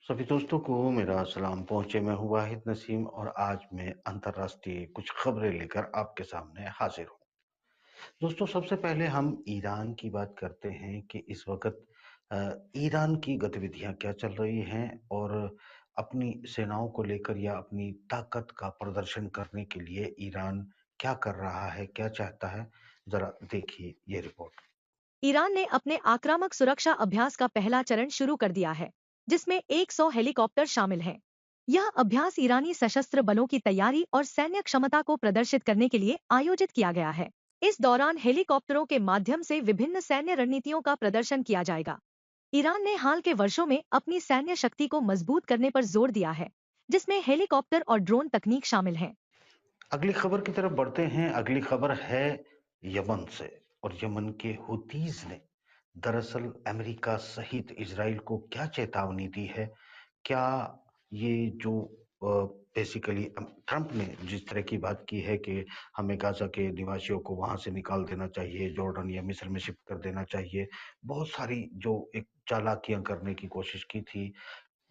सभी दोस्तों को मेरा सलाम पहुंचे। मैं हूं वाहिद नसीम और आज मैं अंतर्राष्ट्रीय कुछ खबरें लेकर आपके सामने हाजिर हूं। दोस्तों, सबसे पहले हम ईरान की बात करते हैं कि इस वक्त ईरान की गतिविधियां क्या चल रही हैं और अपनी सेनाओं को लेकर या अपनी ताकत का प्रदर्शन करने के लिए ईरान क्या कर रहा है, क्या चाहता है। जरा देखिए ये रिपोर्ट। ईरान ने अपने आक्रामक सुरक्षा अभ्यास का पहला चरण शुरू कर दिया है, जिसमें 100 हेलीकॉप्टर शामिल हैं। यह अभ्यास ईरानी सशस्त्र बलों की तैयारी और सैन्य क्षमता को प्रदर्शित करने के लिए आयोजित किया गया है। इस दौरान हेलीकॉप्टरों के माध्यम से विभिन्न सैन्य रणनीतियों का प्रदर्शन किया जाएगा। ईरान ने हाल के वर्षों में अपनी सैन्य शक्ति को मजबूत करने पर जोर दिया है, जिसमें हेलीकॉप्टर और ड्रोन तकनीक शामिल हैं। अगली खबर की तरफ बढ़ते हैं। अगली खबर है यमन से। और यमन के हुतीज ने दरअसल अमेरिका सहित इजराइल को क्या चेतावनी दी है? क्या ये जो बेसिकली ट्रंप ने जिस तरह की बात की है कि हमें गाजा के निवासियों को वहां से निकाल देना चाहिए, जॉर्डन या मिस्र में शिफ्ट कर देना चाहिए, बहुत सारी जो एक चालाकियां करने की कोशिश की थी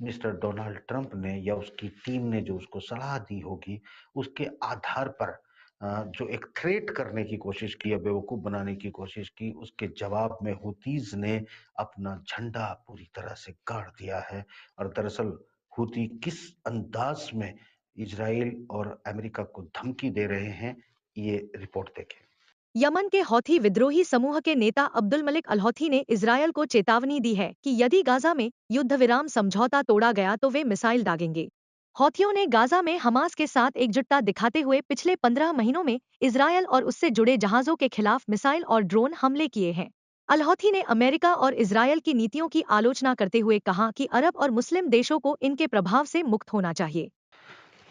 मिस्टर डोनाल्ड ट्रंप ने या उसकी टीम ने जो उसको सलाह दी होगी, उसके आधार पर जो एक थ्रेट करने की कोशिश की या बेवकूफ बनाने की कोशिश की, उसके जवाब में हुतीज ने अपना झंडा पूरी तरह से गाड़ दिया है। और दरअसल हुती किस अंदाज में इजराइल और अमेरिका को धमकी दे रहे हैं, ये रिपोर्ट देखें। यमन के हौथी विद्रोही समूह के नेता अब्दुल मलिक अल हौथी ने इजरायल को चेतावनी दी है कि यदि गाजा में युद्ध विराम समझौता तोड़ा गया तो वे मिसाइल दागेंगे। हौथियों ने गाजा में हमास के साथ एकजुटता दिखाते हुए पिछले 15 महीनों में इजरायल और उससे जुड़े जहाजों के खिलाफ मिसाइल और ड्रोन हमले किए हैं। अल हौथी ने अमेरिका और इजरायल की नीतियों की आलोचना करते हुए कहा कि अरब और मुस्लिम देशों को इनके प्रभाव से मुक्त होना चाहिए।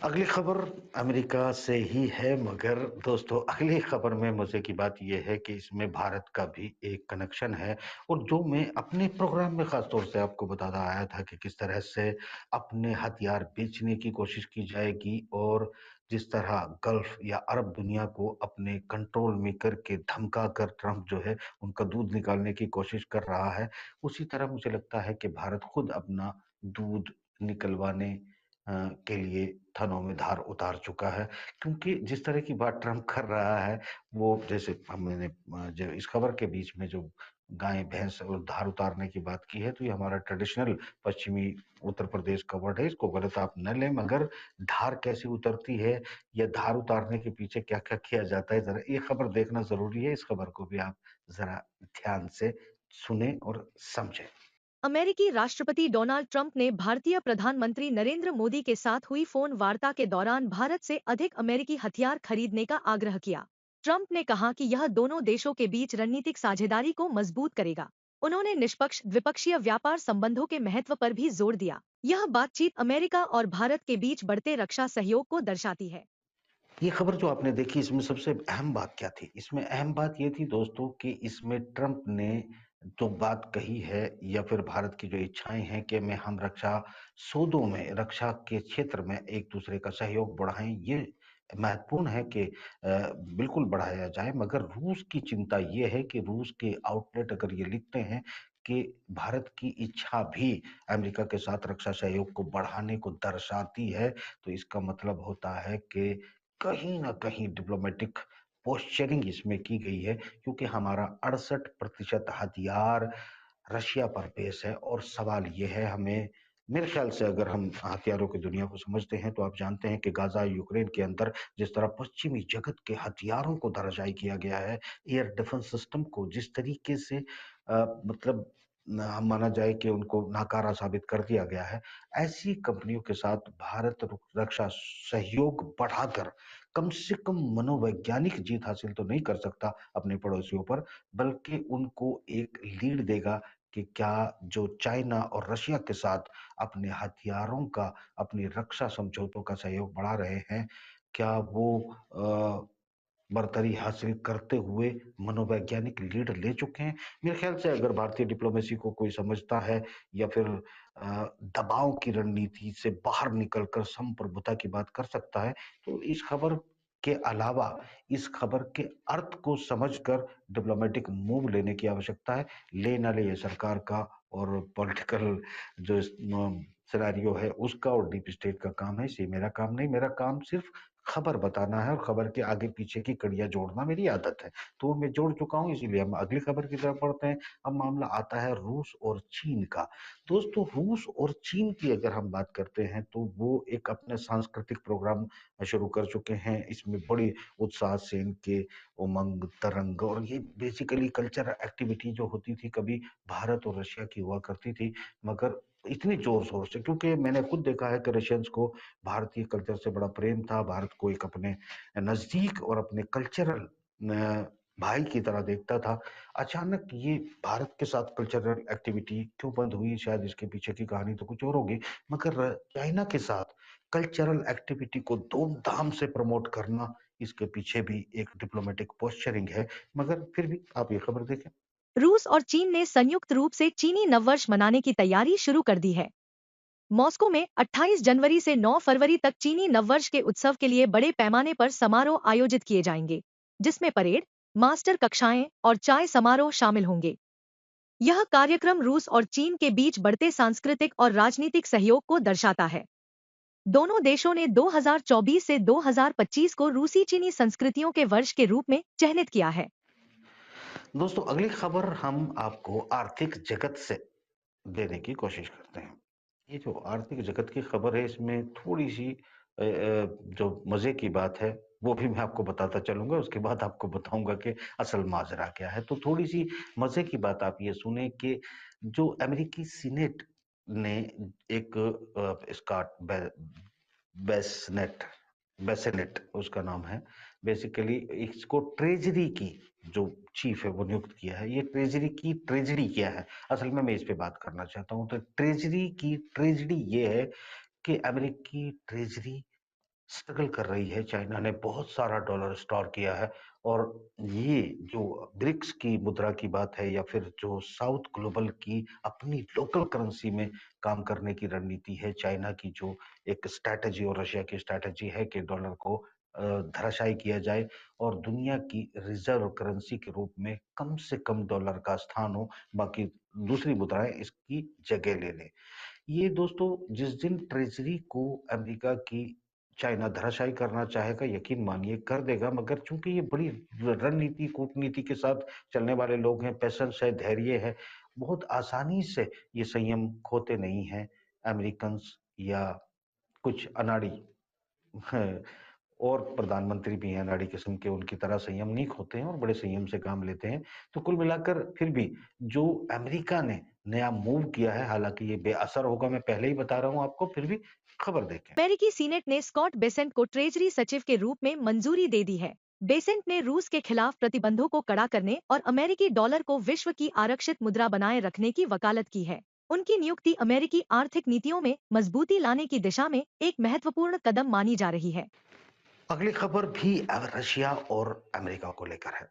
अगली खबर अमेरिका से ही है, मगर दोस्तों अगली खबर में मजे की बात यह है कि इसमें भारत का भी एक कनेक्शन है। और जो मैं अपने प्रोग्राम में खास तौर से आपको बताता आया था कि किस तरह से अपने हथियार बेचने की कोशिश की जाएगी और जिस तरह गल्फ या अरब दुनिया को अपने कंट्रोल में करके धमका कर ट्रंप जो है उनका दूध निकालने की कोशिश कर रहा है, उसी तरह मुझे लगता है कि भारत खुद अपना दूध निकलवाने के लिए थनों में धार उतार चुका है। क्योंकि जिस तरह की बात ट्रंप कर रहा है, वो जैसे हमने जो इस खबर के बीच में जो गाय भैंस और धार उतारने की बात की है, तो ये हमारा ट्रेडिशनल पश्चिमी उत्तर प्रदेश का वर्ड है, इसको गलत आप न लें। मगर धार कैसे उतरती है या धार उतारने के पीछे क्या क्या किया जाता है, जरा ये खबर देखना जरूरी है। इस खबर को भी आप जरा ध्यान से सुने और समझें। अमेरिकी राष्ट्रपति डोनाल्ड ट्रंप ने भारतीय प्रधानमंत्री नरेंद्र मोदी के साथ हुई फोन वार्ता के दौरान भारत से अधिक अमेरिकी हथियार खरीदने का आग्रह किया। ट्रंप ने कहा कि यह दोनों देशों के बीच रणनीतिक साझेदारी को मजबूत करेगा। उन्होंने निष्पक्ष द्विपक्षीय व्यापार संबंधों के महत्व पर भी जोर दिया। यह बातचीत अमेरिका और भारत के बीच बढ़ते रक्षा सहयोग को दर्शाती है। ये खबर जो आपने देखी, इसमें सबसे अहम बात क्या थी? इसमें अहम बात ये थी दोस्तों कि इसमें ट्रंप ने जो बात कही है या फिर भारत की जो इच्छाएं हैं कि मैं हम रक्षा सौदों में, रक्षा के क्षेत्र में एक दूसरे का सहयोग बढ़ाएं, ये महत्वपूर्ण है कि बिल्कुल बढ़ाया जाए। मगर रूस की चिंता ये है कि रूस के आउटलेट अगर ये लिखते हैं कि भारत की इच्छा भी अमेरिका के साथ रक्षा सहयोग को बढ़ाने को दर्शाती है, तो इसका मतलब होता है कि कहीं न कहीं डिप्लोमेटिक पोस्चरिंग इसमें की गई है। क्योंकि हमारा 68% हथियार रशिया पर बेस है। और सवाल ये है, हमें मेरे ख्याल से अगर हम हथियारों की दुनिया को समझते हैं, तो आप जानते हैं कि गाज़ा, यूक्रेन के अंदर जिस तरह पश्चिमी जगत के हथियारों को धराशायी किया गया है, एयर डिफेंस सिस्टम को जिस तरीके से मतलब माना जाए कि उनको नाकारा साबित कर दिया गया है, ऐसी कंपनियों के साथ भारत रक्षा सहयोग बढ़ाकर कम से कम मनोवैज्ञानिक जीत हासिल तो नहीं कर सकता अपने पड़ोसियों पर, बल्कि उनको एक लीड देगा कि क्या जो चाइना और रशिया के साथ अपने हथियारों का, अपनी रक्षा समझौतों का सहयोग बढ़ा रहे हैं, क्या वो बर्तरी हासिल करते हुए मनोवैज्ञानिक लीड ले चुके हैं। मेरे ख्याल से अगर भारतीय डिप्लोमेसी को कोई समझता है या फिर दबाव की रणनीति से बाहर निकलकर संप्रभुता की बात कर सकता है, तो इस खबर के अलावा इस खबर के अर्थ को समझकर डिप्लोमेटिक मूव लेने की आवश्यकता है। ले ना ले ये सरकार का और पॉलिटिकल जो सिनेरियो है उसका और डीप स्टेट का काम है, ये मेरा काम नहीं, मेरा काम सिर्फ खबर बताना है और खबर के आगे पीछे की कड़ियाँ जोड़ना मेरी आदत है। तो मैं जोड़ चुका हूँ, इसीलिए हम अगली खबर की तरफ बढ़ते हैं। अब मामला आता है रूस और चीन का। दोस्तों, रूस और चीन की अगर हम बात करते हैं तो वो एक अपने सांस्कृतिक प्रोग्राम शुरू कर चुके हैं। इसमें बड़ी उत्साह से इनके उमंग, तरंग और ये बेसिकली कल्चरल एक्टिविटी जो होती थी कभी भारत और रशिया की हुआ करती थी, मगर इतनी जोर-शोर से, क्योंकि मैंने खुद देखा है कि रशियंस को भारतीय कल्चर से बड़ा प्रेम था, भारत को एक अपने नज़दीक और अपने कल्चरल भाई की तरह देखता था। अचानक ये भारत के साथ कल्चरल एक्टिविटी क्यों बंद हुई? शायद इसके पीछे की कहानी तो कुछ और होगी, मगर चाइना के साथ कल्चरल एक्टिविटी को धूम-धाम से प्रमोट करना, इसके पीछे भी एक डिप्लोमेटिक पोस्चरिंग है। मगर फिर भी आप ये खबर देखें। रूस और चीन ने संयुक्त रूप से चीनी नववर्ष मनाने की तैयारी शुरू कर दी है। मॉस्को में 28 जनवरी से 9 फरवरी तक चीनी नववर्ष के उत्सव के लिए बड़े पैमाने पर समारोह आयोजित किए जाएंगे, जिसमें परेड, मास्टर कक्षाएं और चाय समारोह शामिल होंगे। यह कार्यक्रम रूस और चीन के बीच बढ़ते सांस्कृतिक और राजनीतिक सहयोग को दर्शाता है। दोनों देशों ने 2024 से 2025 को रूसी चीनी संस्कृतियों के वर्ष के रूप में चिह्नित किया है। दोस्तों, अगली खबर हम आपको आर्थिक जगत से देने की कोशिश करते हैं। ये जो आर्थिक जगत की खबर है, इसमें थोड़ी-सी जो मज़े की बात है, वो भी मैं आपको बताता चलूँगा, उसके बाद आपको बताऊँगा कि असल माजरा क्या है। तो थोड़ी-सी मज़े की बात आप ये सुनें कि जो अमेरिकी सीनेट ने एक स्कॉट बेसनेट बेसेनेट उसका नाम है। बेसिकली इसको ट्रेजरी की जो चीफ है वो नियुक्त किया है। ये ट्रेजरी की ट्रेजेडी क्या है? असल में मैं इस पे बात करना चाहता हूँ। तो ट्रेजरी की ट्रेजेडी ये है कि अमेरिकी ट्रेजरी स्ट्रगल कर रही है। चाइना ने बहुत सारा डॉलर स्टोर किया है और ये जो ब्रिक्स की मुद्रा की बात है या फिर जो साउथ ग्लोबल की अपनी लोकल करेंसी में काम करने की रणनीति है, चाइना की जो एक स्ट्रैटेजी और रशिया की स्ट्रैटेजी है कि डॉलर को धराशायी किया जाए और दुनिया की रिजर्व करेंसी के रूप में कम से कम डॉलर का स्थान हो, बाकी दूसरी मुद्राएं इसकी जगह ले लें। ये दोस्तों, जिस दिन ट्रेजरी को अमेरिका की चाइना धराशायी करना चाहेगा, यकीन मानिए कर देगा, मगर चूंकि ये बड़ी रणनीति कूटनीति के साथ चलने वाले लोग हैं, पेशेंस है, धैर्य है, बहुत आसानी से ये संयम खोते नहीं हैं अमेरिकन या कुछ अनाड़ी हैं, और प्रधानमंत्री भी हैं अनाड़ी किस्म के, उनकी तरह संयम नहीं खोते हैं और बड़े संयम से काम लेते हैं। तो कुल मिलाकर फिर भी जो अमेरिका ने नया मूव किया है, हालांकि ये बेअसर होगा, मैं पहले ही बता रहा हूं आपको, फिर भी खबर देखें। अमेरिकी सीनेट ने स्कॉट बेसेंट को ट्रेजरी सचिव के रूप में मंजूरी दे दी है। बेसेंट ने रूस के खिलाफ प्रतिबंधों को कड़ा करने और अमेरिकी डॉलर को विश्व की आरक्षित मुद्रा बनाए रखने की वकालत की है। उनकी नियुक्ति अमेरिकी आर्थिक नीतियों में मजबूती लाने की दिशा में एक महत्वपूर्ण कदम मानी जा रही है। अगली खबर भी अब रशिया और अमेरिका को लेकर है,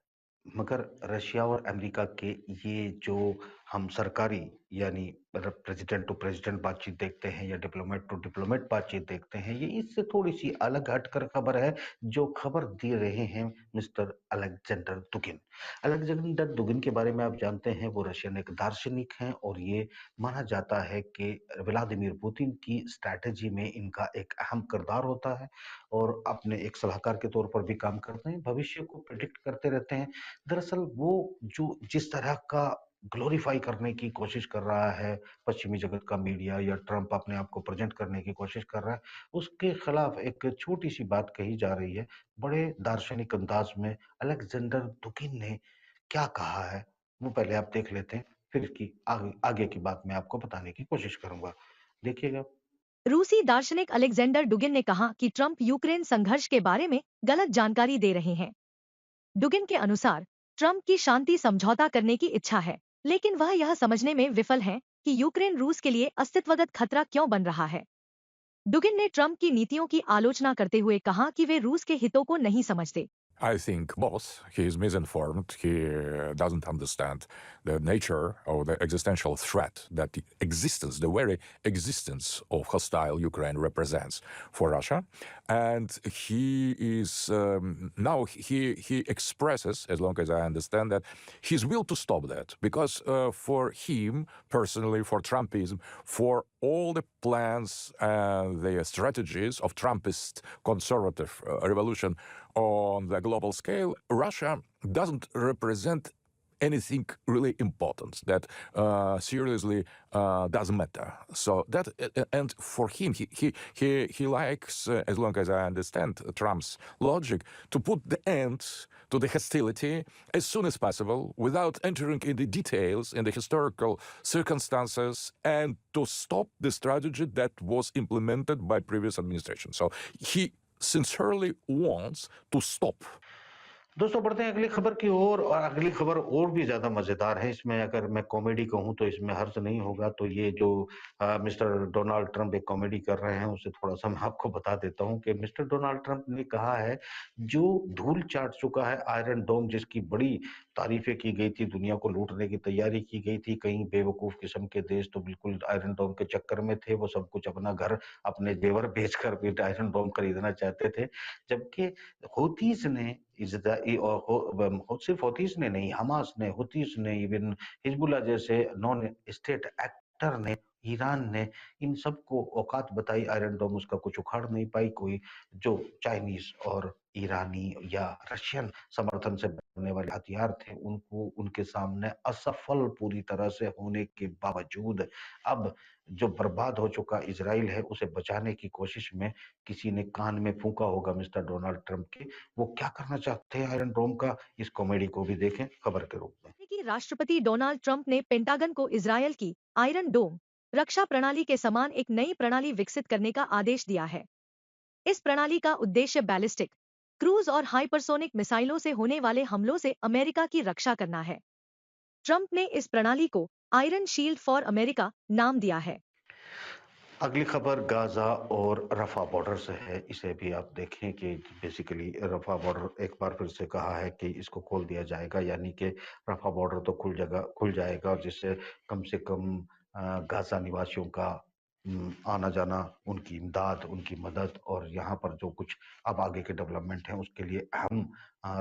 मगर रशिया और अमेरिका के ये जो हम सरकारी यानी प्रेसिडेंट टू प्रेसिडेंट बातचीत देखते हैं या डिप्लोमेट टू डिप्लोमेट बातचीत देखते हैं, ये इससे थोड़ी सी अलग हटकर खबर है। जो खबर दे रहे हैं मिस्टर अलेक्जेंडर दुगिन। अलेक्जेंडर दुगिन के बारे में आप जानते हैं, वो रशियन एक दार्शनिक हैं और ये माना जाता है कि व्लादिमीर पुतिन की स्ट्रैटेजी में इनका एक अहम किरदार होता है और अपने एक सलाहकार के तौर पर भी काम करते हैं, भविष्य को प्रेडिक्ट करते रहते हैं। दरअसल वो जो जिस तरह का ग्लोरीफाई करने की कोशिश कर रहा है पश्चिमी जगत का मीडिया या ट्रंप अपने आप को प्रेजेंट करने की कोशिश कर रहा है, उसके खिलाफ एक छोटी सी बात कही जा रही है। बड़े दार्शनिक अंदाज में अलेक्जेंडर दुगिन ने क्या कहा है, वो पहले आप देख लेते हैं, फिर इसकी आगे की बात मैं आपको बताने की कोशिश करूंगा। देखिएगा। रूसी दार्शनिक अलेक्जेंडर डुगिन ने कहा कि ट्रंप यूक्रेन संघर्ष के बारे में गलत जानकारी दे रहे हैं। डुगिन के अनुसार ट्रंप की शांति समझौता करने की इच्छा है, लेकिन वह यह समझने में विफल हैं कि यूक्रेन रूस के लिए अस्तित्वगत खतरा क्यों बन रहा है। डुगिन ने ट्रंप की नीतियों की आलोचना करते हुए कहा कि वे रूस के हितों को नहीं समझते। I think both. He is misinformed. He doesn't understand the nature or the existential threat that the existence, the very existence of hostile Ukraine represents for Russia. And he is now he expresses, as long as I understand that, his will to stop that because for him personally, for Trumpism, for all the plans and the strategies of Trumpist conservative revolution on the global scale, Russia doesn't represent anything really important that seriously doesn't matter. So that and for him, he likes, as long as I understand Trump's logic, to put the end to the hostility as soon as possible, without entering in the details in the historical circumstances, and to stop the strategy that was implemented by previous administration. So he sincerely wants to stop. दोस्तों बढ़ते हैं अगली खबर की ओर और अगली खबर और भी ज्यादा मजेदार है। इसमें अगर मैं कॉमेडी कहूं तो इसमें हर्ज नहीं होगा। तो ये जो मिस्टर डोनाल्ड ट्रंप एक कॉमेडी कर रहे हैं, उसे थोड़ा सा मैं आपको बता देता हूं कि मिस्टर डोनाल्ड ट्रंप ने कहा है, जो धूल चाट चुका है आयरन डोम, जिसकी बड़ी तारीफें की गई थी, दुनिया को लूटने की तैयारी की गई थी, कई बेवकूफ किस्म के देश तो बिल्कुल आयरन डोम के चक्कर में थे, वो सब कुछ अपना घर, अपने जेवर बेचकर भी आयरन डोम खरीदना चाहते थे। जबकि हुतीस ने सिर्फ हouthis ने नहीं, हमास ने, हुतीस ने, इवन हिजबुल्लाह जैसे नॉन स्टेट एक्टर ने, ईरान ने, इन सबको औकात बताई, आयरन डोम उसका कुछ उखाड़ नहीं पाई। कोई जो चाइनीज और ईरानी या रशियन समर्थन से बनने वाले हथियार थे, उनको उनके सामने असफल पूरी तरह से होने के बावजूद अब जो बर्बाद हो चुका इजराइल है, उसे बचाने की कोशिश में किसी ने कान में फूंका होगा मिस्टर डोनाल्ड ट्रंप के। वो क्या करना चाहते हैं आयरन डोम का, इस कॉमेडी को भी देखें खबर के रूप में। कि राष्ट्रपति डोनाल्ड ट्रंप ने पेंटागन को इजरायल की आयरन डोम रक्षा प्रणाली के समान एक नई प्रणाली विकसित करने का आदेश दिया है। इस प्रणाली का उद्देश्य बैलिस्टिक, क्रूज और हाइपरसोनिक मिसाइलों से होने वाले हमलों से अमेरिका की रक्षा करना है। ट्रंप ने इस प्रणाली को आयरन शील्ड फॉर अमेरिका नाम दिया है। अगली खबर गाजा और रफा बॉर्डर से है। इसे भी आप देखें कि बेसिकली रफा बॉर्डर एक बार फिर से कहा है कि इसको खोल दिया जाएगा, यानी कि रफा बॉर्डर तो खुल जाएगा, जिससे कम से कम गाजा निवासियों का आना जाना, उनकी इमदाद, उनकी मदद, और यहाँ पर जो कुछ अब आगे के डेवलपमेंट हैं उसके लिए अहम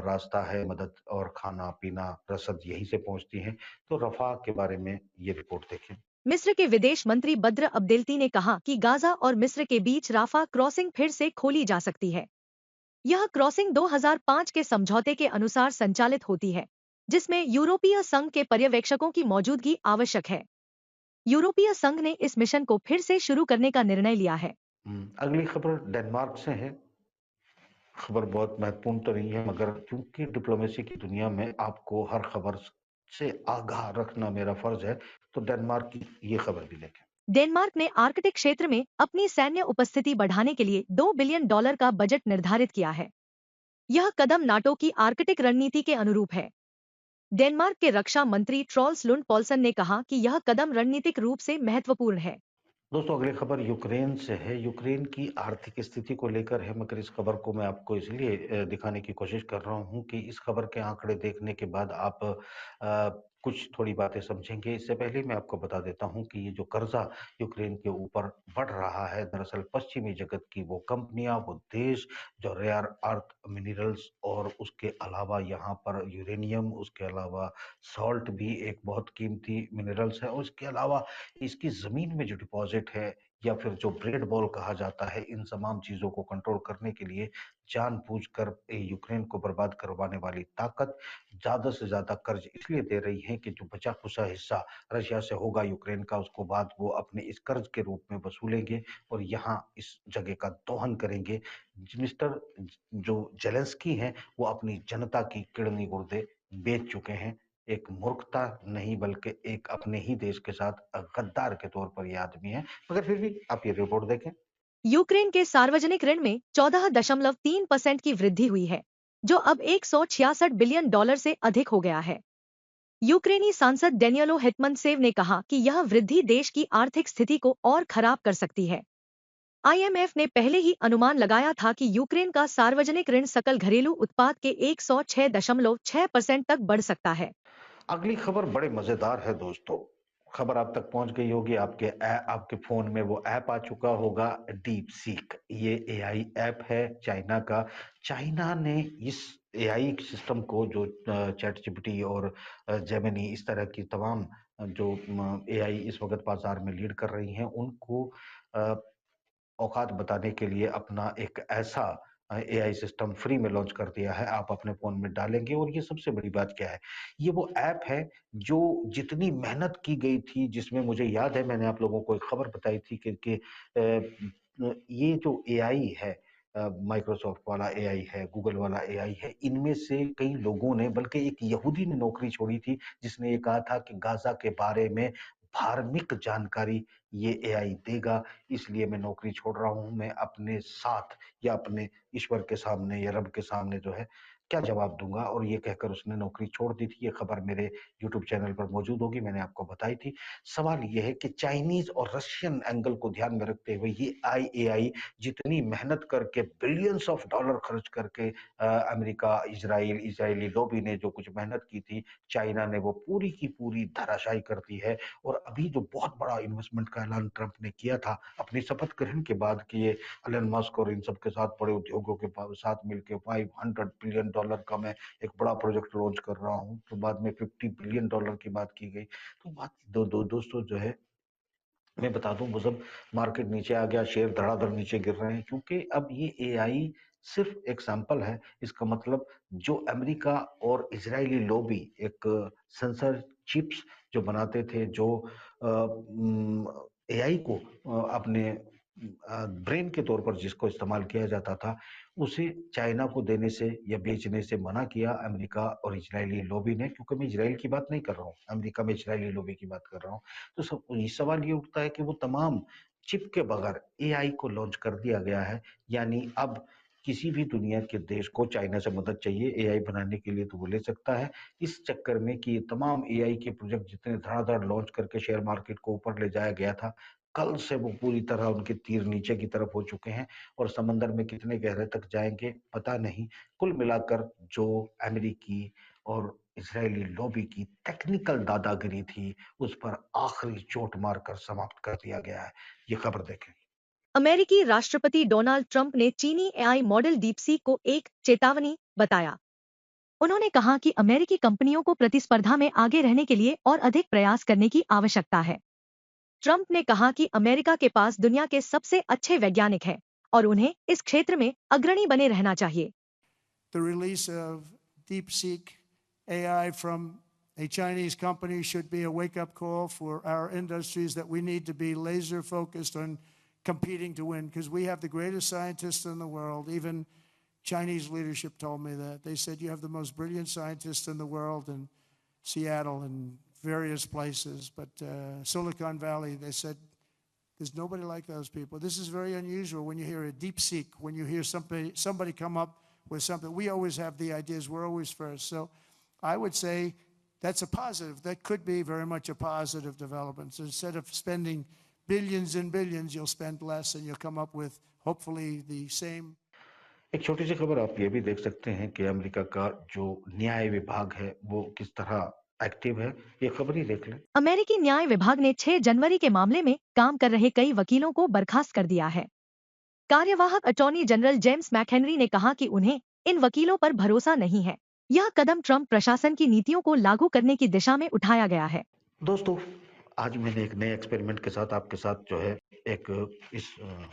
रास्ता है। मदद और खाना पीना रसद यहीं से पहुंचती है। तो रफा के बारे में ये रिपोर्ट देखें। मिस्र के विदेश मंत्री बद्र अब्देल्ती ने कहा कि गाजा और मिस्र के बीच राफा क्रॉसिंग फिर से खोली जा सकती है। यह क्रॉसिंग 2005 के समझौते के अनुसार संचालित होती है, जिसमें यूरोपीय संघ के पर्यवेक्षकों की मौजूदगी आवश्यक है। यूरोपीय संघ ने इस मिशन को फिर से शुरू करने का निर्णय लिया है। अगली खबर डेनमार्क से है। खबर बहुत महत्वपूर्ण तो नहीं है, मगर क्योंकि डिप्लोमेसी की दुनिया में आपको हर खबर से आगाह रखना मेरा फर्ज है, तो डेनमार्क की ये खबर भी देखें। डेनमार्क ने आर्कटिक क्षेत्र में अपनी सैन्य उपस्थिति बढ़ाने के लिए $2 बिलियन का बजट निर्धारित किया है। यह कदम नाटो की आर्कटिक रणनीति के अनुरूप है। डेनमार्क के रक्षा मंत्री ट्रॉल्स लुंड पॉल्सन ने कहा कि यह कदम रणनीतिक रूप से महत्वपूर्ण है। दोस्तों अगली खबर यूक्रेन से है। यूक्रेन की आर्थिक स्थिति को लेकर है, मगर इस खबर को मैं आपको इसलिए दिखाने की कोशिश कर रहा हूं कि इस खबर के आंकड़े देखने के बाद आप कुछ थोड़ी बातें समझेंगे। इससे पहले मैं आपको बता देता हूं कि ये जो कर्जा यूक्रेन के ऊपर बढ़ रहा है, दरअसल पश्चिमी जगत की वो कंपनियां, वो देश जो रेयर अर्थ मिनरल्स और उसके अलावा यहाँ पर यूरेनियम, उसके अलावा सॉल्ट भी एक बहुत कीमती मिनरल्स है, और उसके अलावा इसकी जमीन में जो डिपॉजिट है या फिर जो ब्रेड बॉल कहा जाता है, इन तमाम चीजों को कंट्रोल करने के लिए जानबूझकर यूक्रेन को बर्बाद करवाने वाली ताकत ज्यादा से ज्यादा कर्ज इसलिए दे रही है कि जो बचा खुचा हिस्सा रशिया से होगा यूक्रेन का, उसको बाद वो अपने इस कर्ज के रूप में वसूलेंगे और यहाँ इस जगह का दोहन करेंगे। मिस्टर जो जेलेंस्की हैं, वो अपनी जनता की किडनी गुर्दे बेच चुके हैं। एक मूर्खता नहीं, बल्कि एक अपने ही देश के साथ गद्दार के तौर पर ये आदमी है। मगर फिर भी आप ये रिपोर्ट देखें। यूक्रेन के सार्वजनिक ऋण में 14.3% की वृद्धि हुई है, जो अब $166 बिलियन से अधिक हो गया है। यूक्रेनी सांसद डेनियलो हिटमनसेव ने कहा कि यह वृद्धि देश की आर्थिक स्थिति को और खराब कर सकती है। IMF ने पहले ही अनुमान लगाया था कि यूक्रेन का सार्वजनिक ऋण सकल घरेलू उत्पाद के 106.6% तक बढ़ सकता है। अगली खबर बड़े मजेदार है दोस्तों। खबर आप तक पहुंच गई होगी, आपके फ़ोन में वो ऐप आ चुका होगा, डीप सीक। ये एआई ऐप है चाइना का। चाइना ने इस एआई सिस्टम को जो चैट जीपीटी और जेमिनी इस तरह की तमाम जो एआई इस वक़्त बाज़ार में लीड कर रही हैं, उनको अ, औकात बताने के लिए अपना एक ऐसा एआई सिस्टम फ्री में लॉन्च कर दिया है। आप अपने फ़ोन में डालेंगे और ये सबसे बड़ी बात क्या है, ये वो ऐप है जो जितनी मेहनत की गई थी, जिसमें मुझे याद है मैंने आप लोगों को एक खबर बताई थी कि ये जो एआई है, माइक्रोसॉफ्ट वाला एआई है, गूगल वाला एआई है, इनमें से कई लोगों ने, बल्कि एक यहूदी ने नौकरी छोड़ी थी, जिसने ये कहा था कि गाज़ा के बारे में धार्मिक जानकारी ये एआई देगा, इसलिए मैं नौकरी छोड़ रहा हूँ। मैं अपने साथ या अपने ईश्वर के सामने या रब के सामने जो है, क्या जवाब दूँगा? और ये कहकर उसने नौकरी छोड़ दी थी। ये खबर मेरे यूट्यूब चैनल पर मौजूद होगी, मैंने आपको बताई थी। सवाल ये है कि चाइनीज़ और रशियन एंगल को ध्यान में रखते हुए ये एआई जितनी मेहनत करके बिलियंस ऑफ डॉलर खर्च करके अमेरिका, इज़राइली लॉबी ने जो कुछ मेहनत की थी, चाइना ने वो पूरी की पूरी धराशायी कर दी है। और अभी जो बहुत बड़ा इन्वेस्टमेंट का ऐलान ट्रंप ने किया था अपनी शपथ ग्रहण के बाद कि ये एलन मस्क और इन सब के साथ बड़े उद्योगों के साथ मिलकर $500 बिलियन का मैं एक बड़ा प्रोजेक्ट लॉन्च कर रहा हूँ, तो बाद में $50 बिलियन की बात की गई। तो बात दोस्तों जो है, मैं बता दूं, वो सब मार्केट नीचे आ गया, शेयर धड़ाधड़ नीचे गिर रहे हैं, क्योंकि अब ये एआई सिर्फ एक सैंपल है। इसका मतलब जो अमेरिका और इजरायली लॉबी एक सेंसर चिप्स जो बनाते थे, जो एआई को अपने ब्रेन के तौर पर जिसको इस्तेमाल किया जाता था, उसे चाइना को देने से या बेचने से मना किया अमेरिका और इजरायली लॉबी ने, क्योंकि मैं इजराइल की बात नहीं कर रहा हूँ, अमेरिका में इजरायली लॉबी की बात कर रहा हूँ। तो ये सवाल ये उठता है कि वो तमाम चिप के बगैर एआई को लॉन्च कर दिया गया है, यानी अब किसी भी दुनिया के देश को चाइना से मदद चाहिए एआई बनाने के लिए तो वो ले सकता है। इस चक्कर में कि ये तमाम एआई के प्रोजेक्ट जितने धड़ाधड़ लॉन्च करके शेयर मार्केट को ऊपर ले जाया गया था, कल से वो पूरी तरह उनके तीर नीचे की तरफ हो चुके हैं और समंदर में कितने गहरे तक जाएंगे पता नहीं। कुल मिलाकर जो अमेरिकी और इजरायली लॉबी की टेक्निकल दादागिरी थी, उस पर आखिरी चोट मारकर समाप्त कर दिया गया है। ये खबर देखें। अमेरिकी राष्ट्रपति डोनाल्ड ट्रंप ने चीनी एआई मॉडल डीपसीक को एक चेतावनी बताया। उन्होंने कहा कि अमेरिकी कंपनियों को प्रतिस्पर्धा में आगे रहने के लिए और अधिक प्रयास करने की आवश्यकता है। ट्रंप ने कहा कि अमेरिका के पास दुनिया के सबसे अच्छे वैज्ञानिक हैं और उन्हें इस क्षेत्र में अग्रणी बने रहना चाहिए। The release of DeepSeek AI from a Chinese company should be a wake-up call for our industries that we need to be laser focused on competing to win, because we have the greatest scientists in the world. Even Chinese leadership told me that. They said you have the most brilliant scientists in the world in Seattle and various places, but Silicon Valley, they said, there's nobody like those people. This is very unusual when you hear a DeepSeek, when you hear somebody come up with something. We always have the ideas. We're always first. So I would say that's a positive. That could be very much a positive development. So instead of spending billions and billions, you'll spend less and you'll come up with hopefully the same. एक छोटी सी खबर आप ये भी देख सकते हैं कि अमेरिका का जो न्याय विभाग है वो किस तरह एक्टिव है। ये खबर ही देख लें। अमेरिकी न्याय विभाग ने 6 जनवरी के मामले में काम कर रहे कई वकीलों को बर्खास्त कर दिया है। कार्यवाहक अटॉर्नी जनरल जेम्स मैकहेनरी ने कहा कि उन्हें इन वकीलों पर भरोसा नहीं है। यह कदम ट्रंप प्रशासन की नीतियों को लागू करने की दिशा में उठाया गया है। दोस्तों, आज मैंने एक नए एक्सपेरिमेंट के साथ आपके साथ जो है एक इस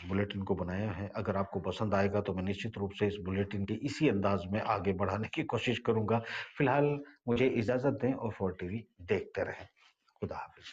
बुलेटिन को बनाया है। अगर आपको पसंद आएगा तो मैं निश्चित रूप से इस बुलेटिन की इसी अंदाज में आगे बढ़ाने की कोशिश करूंगा। फिलहाल मुझे इजाजत दें और 4 टीवी देखते रहें। खुदा हाफिज।